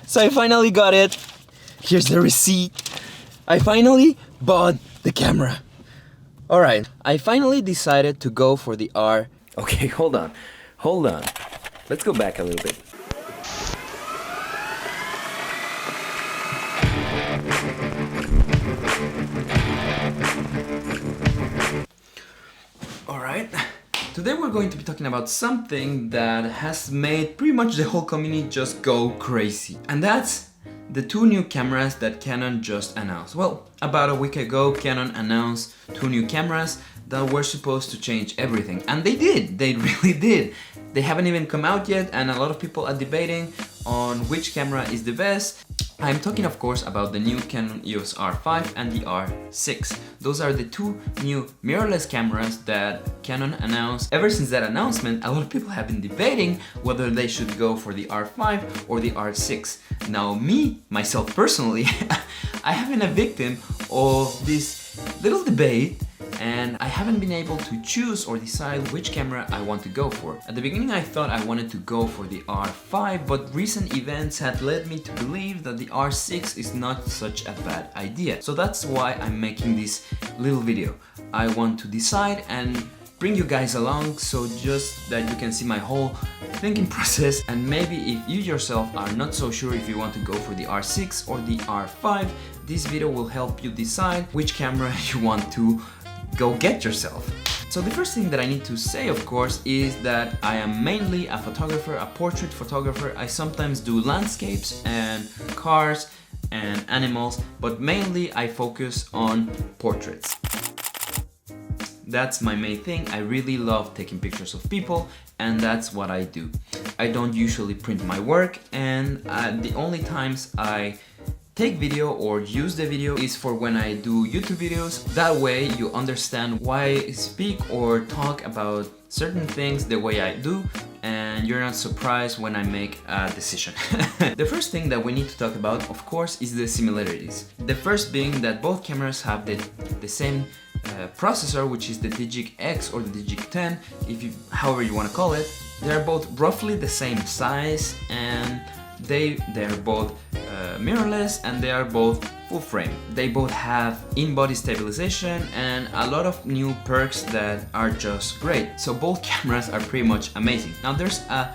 So I finally got it. Here's the receipt. I finally bought the camera. Alright, I finally decided to go for the R. Okay, hold on. Let's go back a little bit. Alright, today we're going to be talking about something that has made pretty much the whole community just go crazy. And that's the two new cameras that Canon just announced. Well, about a week ago, Canon announced two new cameras that were supposed to change everything. And they did, they really did. They haven't even come out yet, and a lot of people are debating on which camera is the best. I'm talking, of course, about the new Canon EOS R5 and the R6. Those are the two new mirrorless cameras that Canon announced. Ever since that announcement, a lot of people have been debating whether they should go for the R5 or the R6. Now myself personally, I have been a victim of this little debate, and I haven't been able to choose or decide which camera I want to go for. At the beginning I thought I wanted to go for the R5, but recent events had led me to believe that the R6 is not such a bad idea. So that's why I'm making this little video. I want to decide and bring you guys along, so just that you can see my whole thinking process, and maybe if you yourself are not so sure if you want to go for the R6 or the R5, this video will help you decide which camera you want to go get yourself. So the first thing that I need to say, of course, is that I am mainly a photographer, a portrait photographer. I sometimes do landscapes and cars and animals, but mainly I focus on portraits. That's my main thing. I really love taking pictures of people, and that's what I do. I don't usually print my work, and the only times I take video or use the video is for when I do YouTube videos. That way you understand why I speak or talk about certain things the way I do, and you're not surprised when I make a decision. The first thing that we need to talk about, of course, is the similarities. The first being that both cameras have the same processor, which is the Digic X or the Digic 10, however you want to call it. They're both roughly the same size, and they're both mirrorless, and they are both full frame. They both have in-body stabilization and a lot of new perks that are just great. So both cameras are pretty much amazing. Now there's a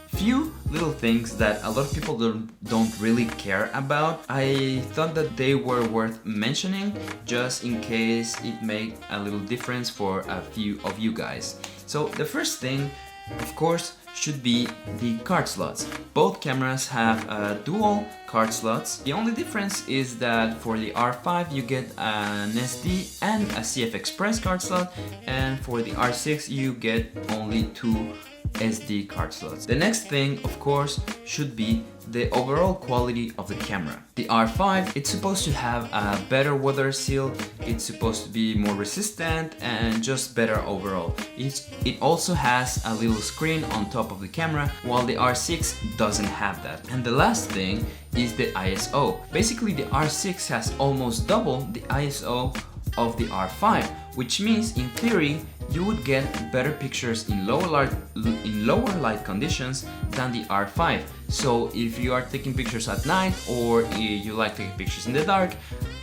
few little things that a lot of people don't really care about. I thought that they were worth mentioning just in case it made a little difference for a few of you guys. So the first thing, of course, should be the card slots. Both cameras have dual card slots. The only difference is that for the R5 you get an SD and a CF Express card slot, and for the R6 you get only two SD card slots. The next thing, of course, should be the overall quality of the camera. The R5, it's supposed to have a better weather seal, it's supposed to be more resistant and just better overall. It also has a little screen on top of the camera, while the R6 doesn't have that. And the last thing is the ISO. Basically the R6 has almost double the ISO of the R5, which means in theory you would get better pictures in lower light conditions than the R5. So if you are taking pictures at night, or you like taking pictures in the dark,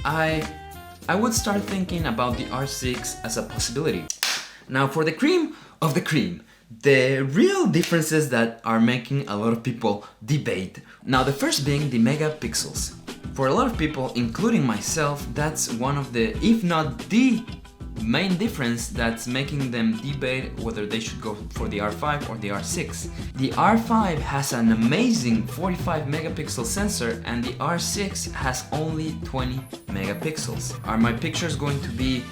I would start thinking about the R6 as a possibility. Now for the cream of the cream, the real differences that are making a lot of people debate. Now the first being the megapixels. For a lot of people, including myself, that's one of the, if not the main difference that's making them debate whether they should go for the R5 or the R6. The R5 has an amazing 45 megapixel sensor, and the R6 has only 20 megapixels. Are my pictures going to be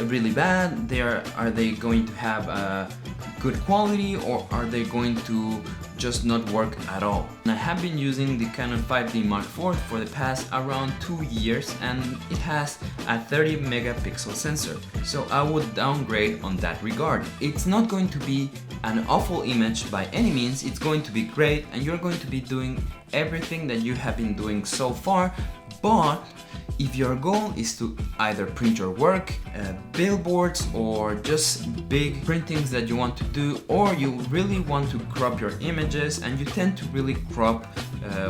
really bad? Are they going to have good quality, or are they going to just not work at all? And I have been using the Canon 5D Mark IV for the past around 2 years, and it has a 30 megapixel sensor, so I would downgrade on that regard. It's not going to be an awful image by any means, it's going to be great, and you're going to be doing everything that you have been doing so far, but If your goal is to either print your work, billboards, or just big printings that you want to do, or you really want to crop your images and you tend to really crop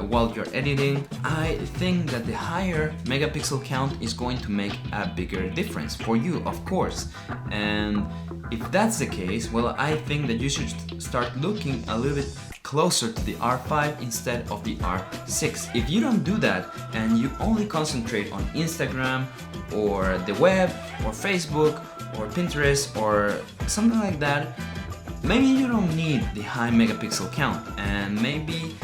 while you're editing, I think that the higher megapixel count is going to make a bigger difference for you, of course. And if that's the case, well, I think that you should start looking a little bit closer to the R5 instead of the R6. If you don't do that and you only concentrate on Instagram or the web or Facebook or Pinterest or something like that, maybe you don't need the high megapixel count, and maybe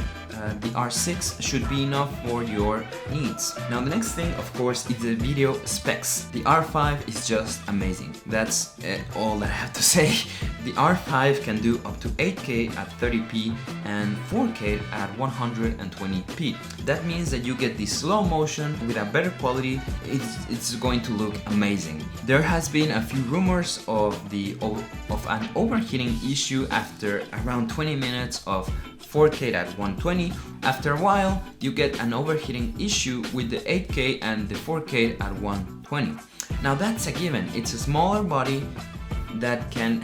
the R6 should be enough for your needs. Now the next thing, of course, is the video specs. The R5 is just amazing. That's all that I have to say. The R5 can do up to 8K at 30p and 4K at 120p. That means that you get the slow motion with a better quality. It's going to look amazing. There has been a few rumors of an overheating issue after around 20 minutes of 4K at 120. After a while, you get an overheating issue with the 8K and the 4K at 120. Now that's a given. It's a smaller body that can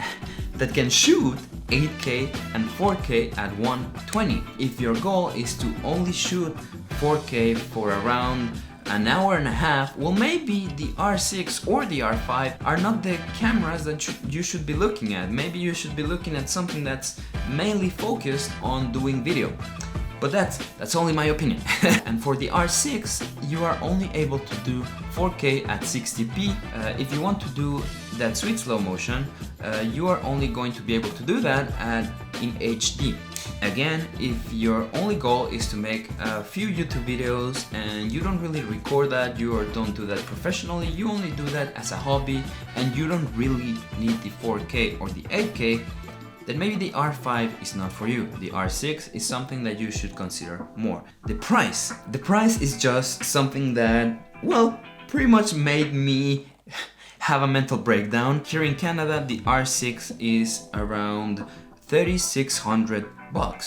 shoot 8K and 4K at 120. If your goal is to only shoot 4K for around an hour and a half, well, maybe the R6 or the R5 are not the cameras that you should be looking at. Maybe you should be looking at something that's mainly focused on doing video. But that's only my opinion. And for the R6, you are only able to do 4K at 60p. If you want to do that sweet slow motion, you are only going to be able to do that in HD. Again, if your only goal is to make a few YouTube videos and you don't really record that, you don't do that professionally, you only do that as a hobby, and you don't really need the 4K or the 8K, then maybe the R5 is not for you. The R6 is something that you should consider more. The price is just something that, well, pretty much made me have a mental breakdown. Here in Canada, the R6 is around $3,600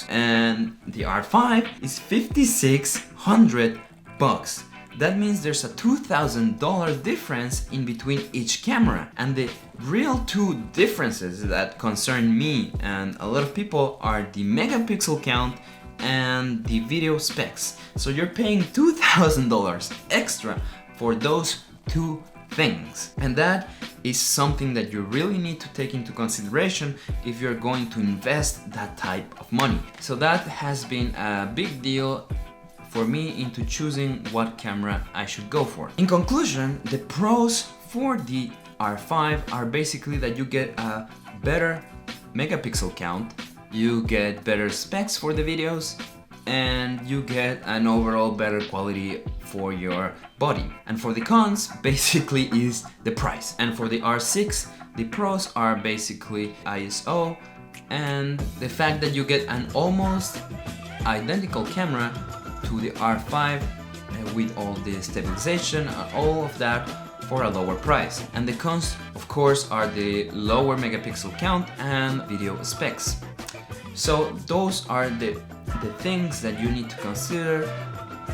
and the R5 is $5,600. That means there's a $2,000 difference in between each camera, and the real two differences that concern me and a lot of people are the megapixel count and the video specs. So you're paying $2,000 extra for those two things, and that is something that you really need to take into consideration if you're going to invest that type of money. So that has been a big deal for me into choosing what camera I should go for. In conclusion, the pros for the R5 are basically that you get a better megapixel count, you get better specs for the videos, and you get an overall better quality for your body. And for the cons, basically is the price. And for the R6, the pros are basically ISO and the fact that you get an almost identical camera to the R5 with all the stabilization and all of that for a lower price. And the cons, of course, are the lower megapixel count and video specs. So those are the things that you need to consider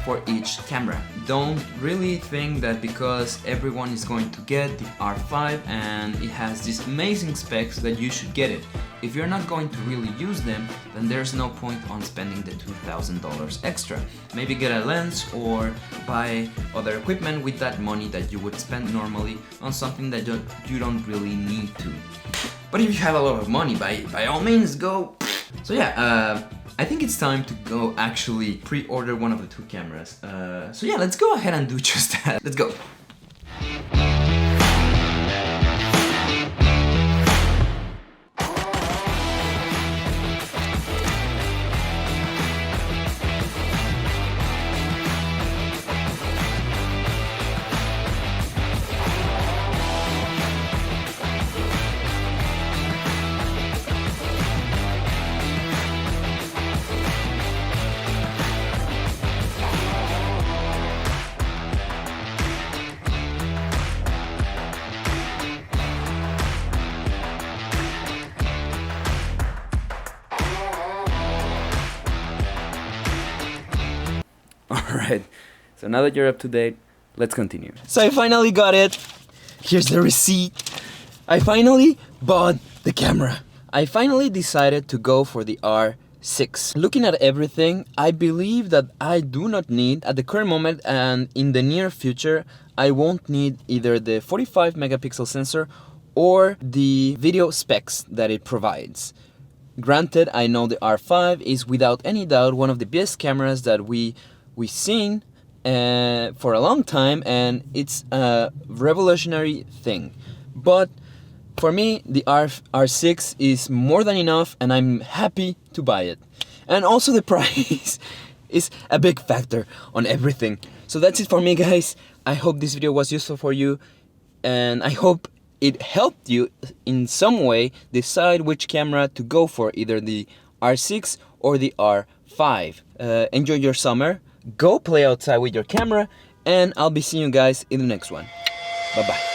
for each camera. Don't really think that because everyone is going to get the R5 and it has these amazing specs that you should get it. If you're not going to really use them, then there's no point on spending the $2,000 extra. Maybe get a lens or buy other equipment with that money that you would spend normally on something that you don't really need to. But if you have a lot of money, by all means, go. So yeah, I think it's time to go actually pre-order one of the two cameras. So yeah, let's go ahead and do just that. Let's go. Alright, so now that you're up to date, Let's continue. So I finally got it. Here's the receipt. I finally bought the camera. I finally decided to go for the R6. Looking at everything, I believe that I do not need, at the current moment and in the near future, I won't need either the 45 megapixel sensor or the video specs that it provides. Granted, I know the R5 is without any doubt one of the best cameras that we've seen for a long time, and it's a revolutionary thing. But for me, the R6 is more than enough, and I'm happy to buy it. And also the price is a big factor on everything. So that's it for me, guys. I hope this video was useful for you, and I hope it helped you in some way decide which camera to go for, either the R6 or the R5. Enjoy your summer, go play outside with your camera, and I'll be seeing you guys in the next one. Bye bye.